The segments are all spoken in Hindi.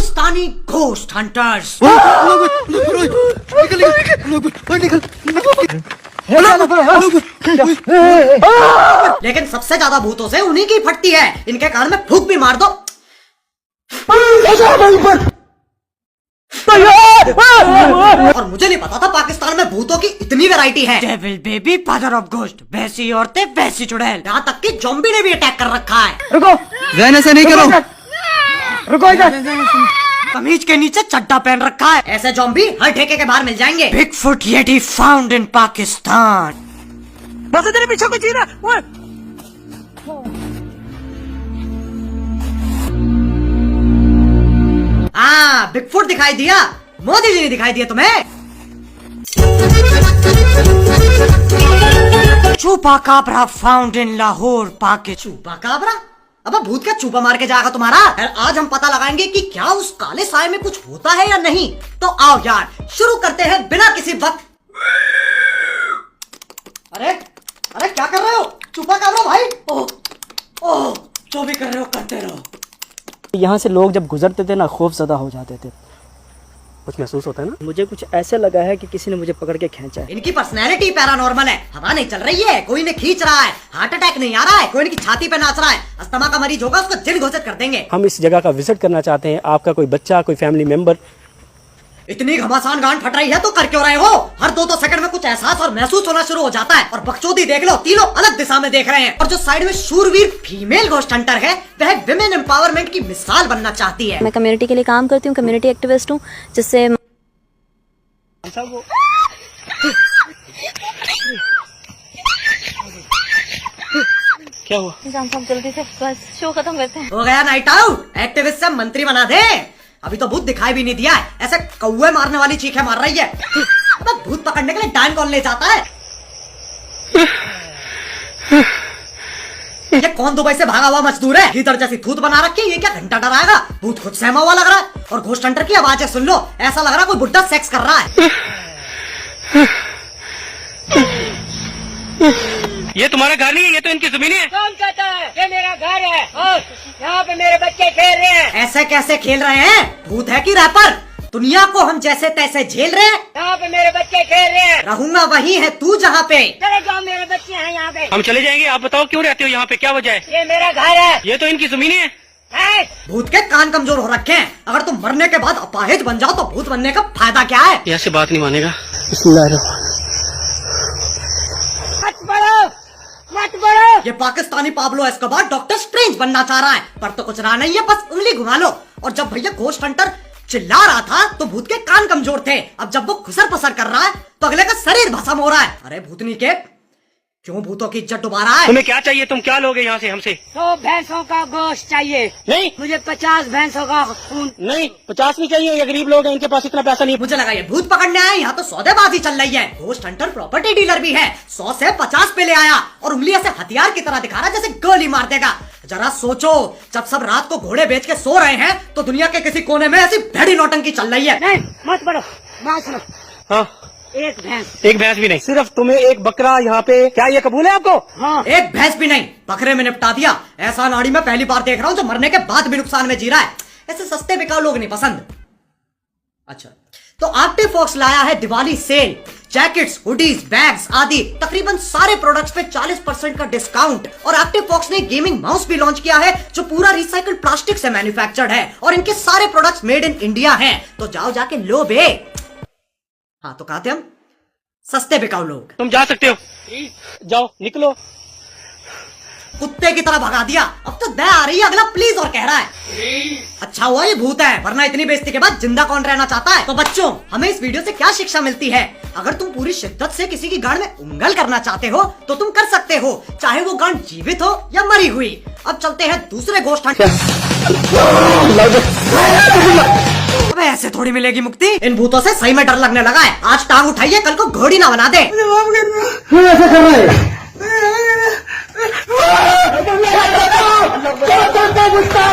Pakistani ghost hunters. लेकिन सबसे ज्यादा भूतों से उन्हीं की फटती है। इनके कान में फूंक भी मार दो। और मुझे नहीं पता था पाकिस्तान में भूतों की इतनी वैरायटी है। Devil baby father of ghost, वैसी औरतें वैसी चुड़ैल, यहाँ तक कि ज़ॉम्बी ने भी अटैक कर रखा है। रुको, जैन ऐसे नहीं करो। रुको इधर। कमीज के नीचे चड्डा पहन रखा है। ऐसे ज़ॉम्बी हर ठेके के बाहर मिल जाएंगे। Bigfoot Yeti found in Pakistan. बस तेरे पीछे कोई चीज है। हाँ, बिगफुट दिखाई दिया, मोदी जी ने दिखाई दिया तुम्हें। चुपाकाब्रा फाउंड इन लाहौर पाकिस्तान। चुपाकाब्रा? अब भूत क्या चुपा मार के जाएगा तुम्हारा? आज हम पता लगाएंगे कि क्या उस काले साए में कुछ होता है या नहीं। तो आओ यार, शुरू करते हैं बिना किसी वक्त। अरे अरे क्या कर रहे हो? चुपाकाब्रा भाई। ओह ओह, जो भी कर रहे हो करते रहो। यहाँ से लोग जब गुजरते थे ना, खौफजदा हो जाते थे। कुछ महसूस होता है ना? मुझे कुछ ऐसे लगा है कि किसी ने मुझे पकड़ के खींचा है। इनकी पर्सनैलिटी पैरानॉर्मल है। हवा नहीं चल रही है, कोई इन्हें खींच रहा है। हार्ट अटैक नहीं आ रहा है, कोई इनकी छाती पे नाच रहा है। अस्थमा का मरीज होगा, उसको जिन घोषित कर देंगे। हम इस जगह का विजिट करना चाहते हैं। आपका कोई बच्चा, कोई फैमिली मेंबर। इतनी घमासान गांड फट रही है तो कर क्यों रहे हो? हर 2-2 सेकंड में कुछ एहसास और महसूस होना शुरू हो जाता है। और बकचोदी देख लो, तीनों अलग दिशा में देख रहे हैं। और जो साइड में शूरवीर फीमेल घोस्ट हंटर है, वह विमेन एम्पावरमेंट की मिसाल बनना चाहती है। मैं कम्युनिटी के लिए काम करती हूँ, कम्युनिटी एक्टिविस्ट हूँ, जिससे क्या हुआ? जल्दी से बस शो खत्म करते हैं। हो गया नाइट आउट। एक्टिविस्ट से मंत्री बना दे। अभी तो भूत दिखाई भी नहीं दिया है, ऐसे कौवे मारने वाली चीखें मार रही है। अब भूत पकड़ने के लिए डायन कौन ले जाता है? ये कौन दुबई से भागा हुआ मजदूर है? हीटर जैसी थूत बना रखी है। ये क्या घंटा डराएगा? भूत खुद सहमा हुआ लग रहा है। और घोस्ट हंटर की आवाजें सुन लो, ऐसा लग रहा है कोई बुड्ढा सेक्स कर रहा है। ये तुम्हारा घर नहीं है, ये तो इनकी जमीन है। कौन कहता है ये मेरा घर है और यहाँ पे मेरे बच्चे खेल रहे हैं? ऐसे कैसे खेल रहे हैं? भूत है कि रैपर? दुनिया को हम जैसे तैसे झेल रहे हैं। यहाँ पे मेरे बच्चे खेल रहे हैं। रहूंगा वही है तू जहाँ पे। चले जाओ, मेरे बच्चे हैं यहाँ पे। हम चले जाएंगे। आप बताओ क्यों रहते हो यहाँ पे, क्या वजह है? ये मेरा घर है। ये तो इनकी जमीन है। भूत के कान कमजोर हो रखे हैं। अगर तुम मरने के बाद अपाहिज बन जाओ तो भूत बनने का फायदा क्या है? यहाँ से बात नहीं मानेगा। मत बढ़ो। ये Pakistani Pablo Escobar doctor strange बनना चाह रहा है, पर तो कुछ रहा नहीं है, बस उंगली घुमा लो। और जब भैया घोस्ट हंटर चिल्ला रहा था तो भूत के कान कमजोर थे। अब जब वो खुसर पसर कर रहा है तो अगले का शरीर भस्म हो रहा है। अरे भूतनी के, क्यों भूतों की इज्जत डुबा रहा है? तुम्हें क्या चाहिए? तुम क्या लोगे यहाँ से हमसे? 100 भैंसों का गोश्त चाहिए। नहीं, मुझे 50 भैंसों का खून। नहीं, 50 नहीं चाहिए। ये गरीब लोग हैं, इनके पास इतना पैसा नहीं। मुझे लगा ये भूत पकड़ने आए, यहाँ तो सौदेबाजी चल रही है। घोस्ट हंटर प्रॉपर्टी डीलर भी है। 100 से 50 पे ले आया और उंगली ऐसे हथियार की तरह दिखा रहा है जैसे गोली मार देगा। जरा सोचो, जब सब रात को घोड़े बेच के सो रहे हैं तो दुनिया के किसी कोने में ऐसी भेड़ी नौटंकी चल रही है। नहीं, मत बढ़ो, बात सुनो। हाँ, एक भैंस। एक भैंस भी नहीं, सिर्फ तुम्हें एक बकरा। यहाँ पे क्या ये कबूल है आपको? हाँ। एक भैंस भी नहीं, बकरे में निपटा दिया। ऐसा नाड़ी में पहली बार देख रहा हूँ जो मरने के बाद भी नुकसान में जी रहा है। ऐसे सस्ते बिकाऊ लोग नहीं पसंद। अच्छा, तो आर्टिव फॉक्स लाया है Diwali sale. Jackets, hoodies, bags आदि तकरीबन सारे प्रोडक्ट्स पे 40% का डिस्काउंट। और एक्टिव फॉक्स ने गेमिंग माउस भी लॉन्च किया है जो पूरा रिसाइकल्ड प्लास्टिक से मैन्युफैक्चर्ड है। और इनके सारे प्रोडक्ट्स मेड इन इंडिया हैं। तो जाओ जाके लो बे। हाँ, तो कहते हम सस्ते बिकाऊ लोग। तुम जा सकते हो, जाओ, निकलो। कुत्ते की तरह भगा दिया। अब तो दया आ रही है, अगला प्लीज और कह रहा है। अच्छा हुआ ये भूत है, वरना इतनी बेइज्जती के बाद जिंदा कौन रहना चाहता है? तो बच्चों, हमें इस वीडियो से क्या शिक्षा मिलती है? अगर तुम पूरी शिद्दत से किसी की गांड में उंगल करना चाहते हो तो तुम कर सकते हो, चाहे वो गांड जीवित हो या मरी हुई। अब चलते हैं दूसरे घोस्ट हंटर। अबे ऐसे थोड़ी मिलेगी मुक्ति। इन भूतों से सही में डर लगने लगा है। आज टांग उठाइए, कल को घोड़ी ना बना दे।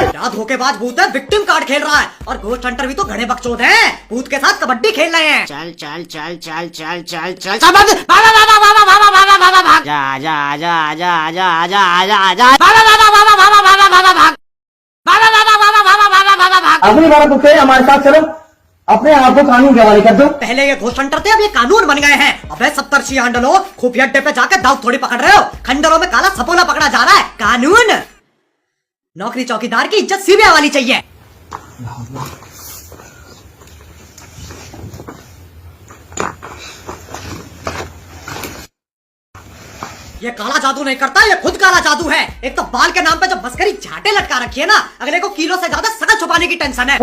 क्या धोखेबाज भूत है, विक्टिम कार्ड खेल रहा है। और घोस्ट हंटर भी तो घड़े बकचोद हैं, भूत के साथ कबड्डी खेल रहे हैं। चल चल चल चल चल चल चल जा जा जा जा जा जा जा जा भाग अगली बार तो फिर हमारे साथ चलो, अपने आप को कानून के हवाले कर दो। पहले ये घोष सेंटर थे, अब ये कानून बन गए हैं। अबे 70 छियांडलो, खुफिया अड्डे पे जाकर दाऊद थोड़ी पकड़ रहे हो, खंडरों में काला सपोला पकड़ा जा रहा है। कानून, नौकरी चौकीदार की इज्जत सीबीआई वाली चाहिए। ये काला जादू नहीं करता, ये खुद काला जादू है। एक तो बाल के नाम पे जो मस्करी झाटे लटका रखी है ना, अगले को किलो से ज्यादा शकल छुपाने की टेंशन है।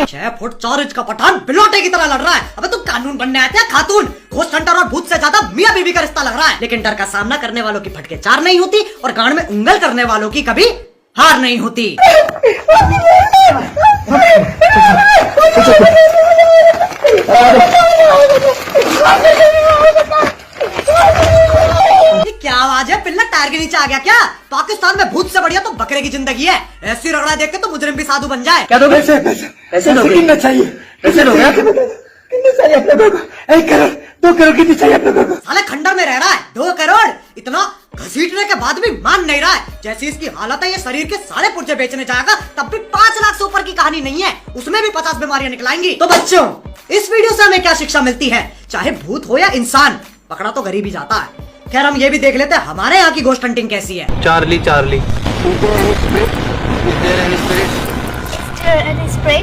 छह फुट 4 इंच का पठान बिलोटे की तरह लड़ रहा है। अबे तुम कानून बनने आते हैं खातून? घोस्ट सेंटर और भूत से ज्यादा मियां बीवी का रिश्ता लग रहा है। लेकिन डर का सामना करने वालों की फटके 4 नहीं होती और गांड में उंगल करने वालों की कभी हार नहीं होती। ये क्या आवाज है? पिल्ला टायर के नीचे आ गया क्या? पाकिस्तान में भूत से बढ़िया तो बकरे की जिंदगी है। ऐसी रगड़ा देख के तो मुजरिम भी साधु बन जाए। क्या दोगे? ऐसे कितना चाहिए? ऐसे दोगे? कितने चाहिए अपने को? 1 करोड़ 2 करोड़ कितनी चाहिए अपने को? साले खंडर में रह रहा है, 2 करोड़ इतना घसीटने के बाद भी मान नहीं रहा है। जैसी इसकी हालत है, ये शरीर के सारे पुर्जे बेचने जाएगा तब भी 5 लाख से ऊपर की कहानी नहीं है, उसमें भी 50 बीमारियां निकलाएंगी। तो बच्चों, इस वीडियो से हमें क्या शिक्षा मिलती है? चाहे भूत हो या इंसान, पकड़ा तो गरीब ही जाता है। खैर, हम ये भी देख लेते हैं हमारे यहाँ की घोस्ट हंटिंग कैसी है। चार्ली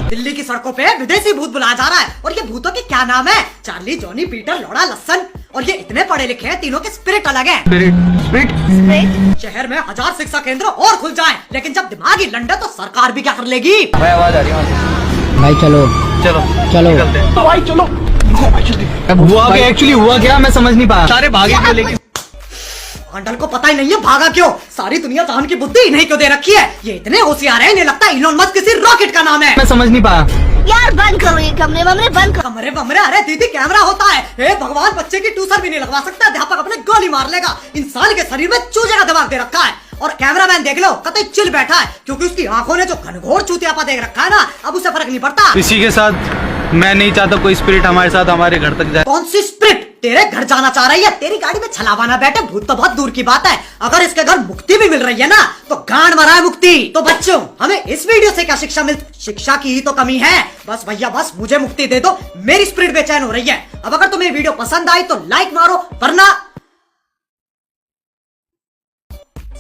दिल्ली की सड़कों पे विदेशी भूत बुलाया जा रहा है। और ये भूतों के क्या नाम है? चार्ली, जॉनी, पीटर, लोड़ा, लसन। और ये इतने पढ़े लिखे हैं, तीनों के स्पिरिट अलग हैं। शहर में 1000 शिक्षा केंद्र और खुल जाएं, लेकिन जब दिमागी लंडे तो सरकार भी क्या कर लेगी? भाई आवाज आ रही है भाई चलो चलो चलो निकलते हैं। तो भाई चलो। अब हुआ क्या एक्चुअली हुआ क्या मैं समझ नहीं पाया। सारे भागे क्यों लेकिन अंडल को पता ही नहीं है भागा क्यों। सारी दुनिया जान की बुद्धि इन्हें क्यों दे रखी है? ये इतने होशियार है, इन्हें लगता है इलोन मस्क किसी रॉकेट का नाम है। मैं समझ नहीं पाया। यार बंद करो ये कमरे वमरे बंद करो। कमरे बमरे? अरे दीदी, कैमरा होता है। हे भगवान, बच्चे की ट्यूशन भी नहीं लगवा सकता, अध्यापक अपने गोली मार लेगा। इंसान के शरीर में चूजे का दिमाग दे रखा है। और कैमरामैन देख लो, कतई चिल बैठा है, क्योंकि उसकी आंखों ने जो घनघोर चूतियापा देख रखा है ना, अब उसे फर्क नहीं पड़ता। इसी के साथ मैं नहीं चाहता कोई स्पिरिट हमारे साथ हमारे घर तक जाए। कौन सी स्पिरिट तेरे घर जाना चाह रही है? तेरी गाड़ी में छलावाना बैठे भूत तो बहुत दूर की बात है। अगर इसके घर मुक्ति भी मिल रही है ना, तो गांड मरा है मुक्ति। तो बच्चों, हमें इस वीडियो से क्या शिक्षा मिलती? शिक्षा की ही तो कमी है। बस भैया बस, मुझे मुक्ति दे दो, मेरी स्पिरिट बेचैन हो रही है। अब अगर तुम्हें वीडियो पसंद आई तो लाइक मारो, वरना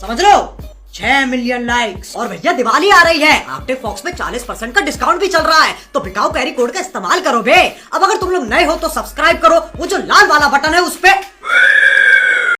समझ लो 6 मिलियन लाइक्स। और भैया दिवाली आ रही है, आफ्टर फॉक्स में 40% का डिस्काउंट भी चल रहा है, तो बिकाऊ कैरी कोड का इस्तेमाल करो बे। अब अगर तुम लोग नए हो तो सब्सक्राइब करो, वो जो लाल वाला बटन है उस पे